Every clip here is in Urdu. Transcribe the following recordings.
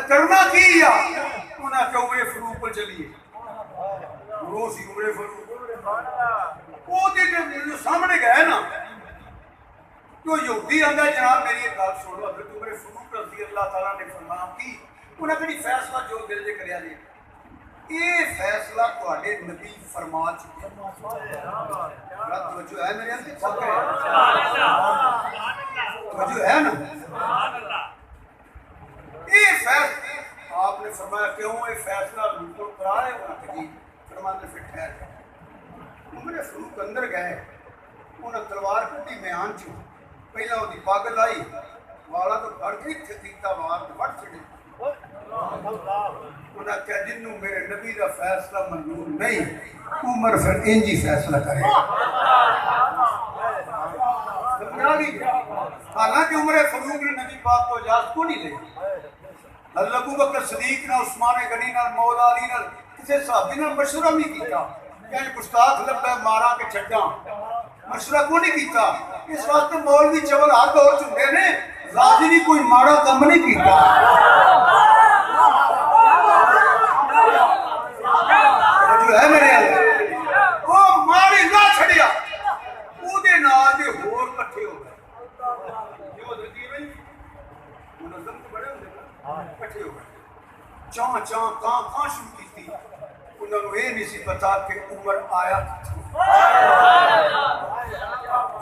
کرنا کی یا انہاں کہ عمر فاروق پر چلیے روسی عمر فاروق وہ دے سامنے گئے نا تو یہودی آندا جناب میری ایک گل سن لو حضرت عمر فاروق رضی اللہ تعالیٰ نے فرمایا کہ انہاں کہڑی فیصلہ جو دل دے کریا جی یہ فیصلہ تواڈے نبی فرما چکے توجہ ہے میرے اندر توجہ ہے نا یہ فیصلہ آپ نے فرمایا کیوں یہ فیصلہ بالکل کرا ہے انہاں کہ جی فرمانے پھر ٹھہر عمر فاروق اندر گئے انہاں تلوار کٹی میان چوں پہلا وہ پگ لائی والا تو پڑ کے کیتا وار وٹ چھڑی انہاں کہا جنوں میرے نبی کا فیصلہ منظور نہیں عمر پھر انجی فیصلہ کرے حالانکہ عمر فاروق نے نبی پاک کو اجازت کو نہیں لے حضرت ابو بکر صدیق نے عثمان غنی نے مولا علی نے کسی صحابی نے مشورہ نہیں کیتا کہ گستاخ لبا مارا کے چھڈاں مشورہ کو نہیں کیتا اس واسطے مولوی چول ہاتھ دور چکے نے راضی بھی کوئی ماڑا کم نہیں کیتا جو ہے میرے وہ ماڑی نہ چھڑیا او دے نال دے ہور کٹھے ہو گئے جو حضرت میں منظم تو بڑے ہوندے کٹھے ہو گئے چاں چاں کاں شروع کیتی انہوں نے یہ نہیں سی پتا کہ عمر آیا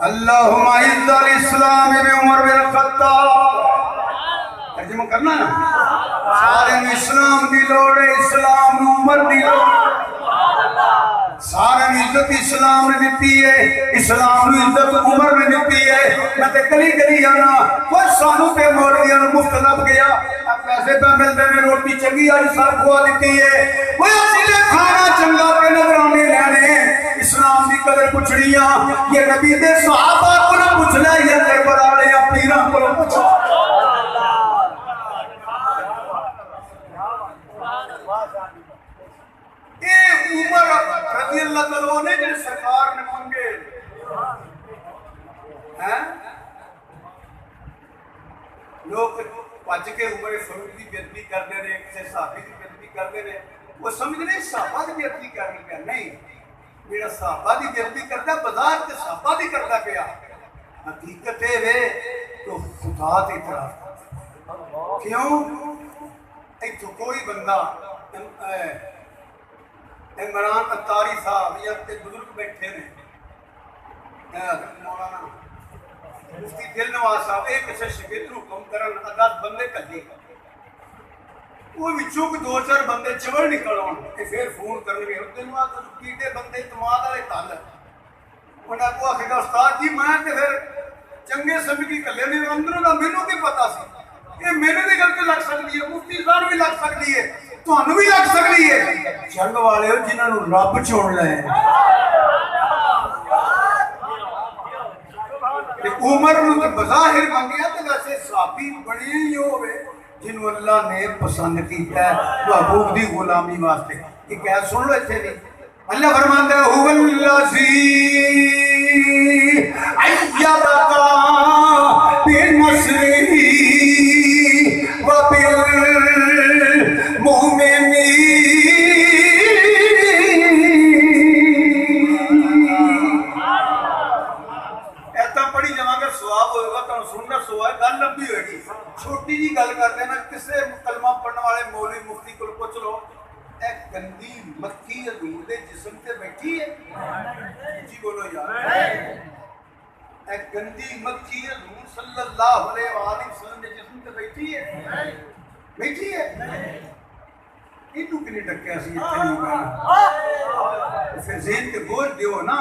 اللہم اعز الاسلام بعمر بن الخطاب ترجمہ کرنا نا سارے اسلام دی لوڑ ہے اسلام عمر دی لوڑ سارے عزت اسلام نے دیتی ہے اسلام نے عزت عمر نے دیتی ہے میں تے گلی گلی آنا وہ سانو تے مولیاں نو مفت لب گیا پیسے پہ ملتے ہیں روٹی چنگی آج سب کھوا دیتی ہے وہ اصلے کھانا چنگا پہ نگرانے لینے اسلام کی قدر پچھڑیاں یہ نبی دے صحابہ کو نہ پچھنا یہ دربار والے یا پیراں کو نہ پچھنا اے عمر رضی اللہ تعالیٰ نے جن سرکار نے منگے لوگ پچ کے عمر فاروق کی بےعزتی کرتے رہے کسی صحابی کی بےعزتی کرتے رہے وہ سمجھ رہے صحابہ کی بےعزتی کرنی پیا نہیں میرا صحابہ کی بےعزتی کرتا بازار کے صحابہ کی کرتا پیا حقیقت ہے تو خدا تے اعتراف کیوں ایتھوں کوئی بندہ عمران اتاری صاحب یا بزرگ بیٹھے نے مولانا مفتی دل نواز صاحب ایک کسی شگرد نو حکم کرن 10 بندے کھلے وہ وچوں کو 2-4 بندے چوڑ نکل آن تے پھر فون کرنگے دن واسطے کیڑے بندے اعتماد والے کل انہاں کو آکھے گا استاد جی میں تے پھر چنگے سمجھی کھلے نے اندروں دا مینوں کی پتہ سی یہ میرے بھی گل تے لگ سکتی ہے مفتی صاحب بھی لگ سکتی ہے تانوں بھی لگ سکتی ہے جنگ والے ہو جنہاں نو رب چن لے عمر نو تے بظاہر منگیا تے ویسے صحابی بڑے ہی ہوئے جنہوں اللہ نے پسند کیتا ہے محبوب دی غلامی واسطے ایک ہے سن لو ایتھے نہیں اللہ فرماندا ہے هو الذی ایدک بالنصر وبالمؤمنین سننا سوا ہے گل لمبی ہوئے گی چھوٹی جی گل کر دینا کسے کلمہ پڑھنے والے مولوی مفتی کو پوچھ لو ایک گندی مکھی حضور دے جسم تے بیٹھی ہے جی بولو یار ایک گندی مکھی حضور صلی اللہ علیہ وآلہ وسلم دے جسم تے بیٹھی ہے بیٹھی ہے اینو کنے ڈکیا سی اتنے نہیں کہنا پھر ذہن کے بوجھ دیو نا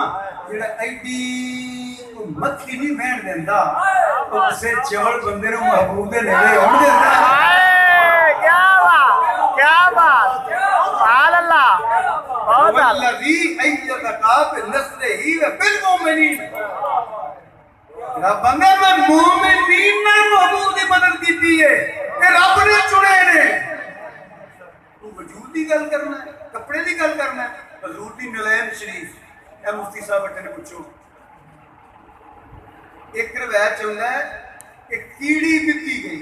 جڑا ایڈی مکھی نہیں بہن دیندہ اسے چوڑ بندے نو محبوب دے نیڑے ہون دیندہ کیا بات سبحان اللہ والذی ایدک بنصرہ وبالمؤمنین رب نے مومنین نے محبوب دی مدد کیتی ہے کہ رب نے چنے نے تو وجود دی گل کرنا ہے کپڑے دی گل کرنا ہے حضور دی نلین شریف اے مفتی صاحب بیٹھے نے پوچھو ایک روایت چلتا ہے کہ کیڑی بتی گئی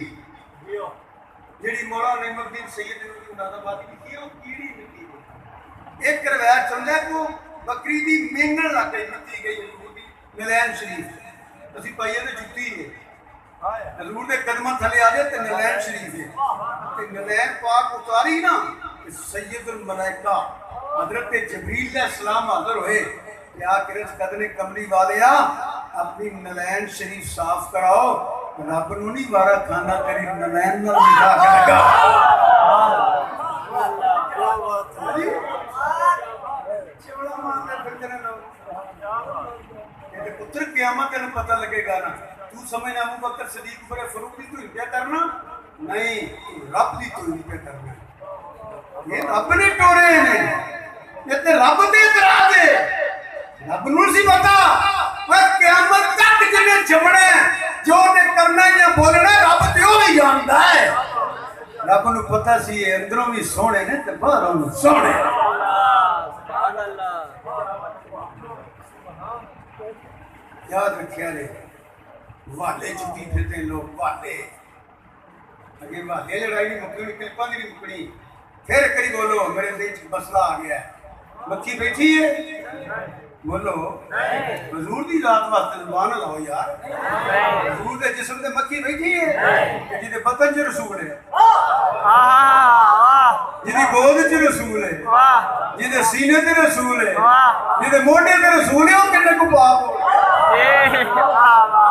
جیڑی مولا نعمتالدین سید نادآبادی کی تھی وہ کیڑی مٹی گئی ایک روایت چلتا ہے کو بکری دی مینگن لگ گئی مٹی گئی حضور دی نلین شریف اسی پائیے تو جتی ہے حضور دے قدمہ تھلے آ جائے تو نلین شریف ہے کہ نلین پاک اتاری نا سید الملائکہ حضرت جبریل علیہ السلام حاضر ہوئے کیا کرس قدر کملی والیا اپنی نلین شریف صاف کراؤ رب نو نہیں وارا کھانا تیری نلین نال نکاح کے لگا چوڑا مانگے پھر جنے لوگ یہ پتر قیامت تینے پتہ لگے گا نا تو سمجھنا ابو بکر صدیق عمر فاروق دی تو انتیا کرنا نہیں رب دی تو انتیا کرنا یہ رب نے ٹورے ہیں یہ تے رب دے اعتراض ہے رب نو سی پتا وہ قیامت تک جنے جمنے جو نے کرنا یا بولنا رب تے وہ بھی جانتا ہے رب نو پتا سی یہ اندروں بھی سونے نے تے باہروں بھی سونے یاد رکھیا لے والے چکی پھرتے ہیں لوگ والے اگر والے لڑائی نہیں مکنی کلپا نہیں مکنی پھر کری بولو میرے دیچ مسئلہ آ گیا ہے مکھی بیٹھی ہے بولو حضور دی ذات واسطے زبان لاؤ یار حضور دے جسم دے مکھی بیٹھی ہے جی دے بطن چ رسول ہے جی دی گود چ رسول ہے جی دے سینے تے رسول ہے جی دے موڈے تے رسول ہے وہ کنے کو پاپ ہو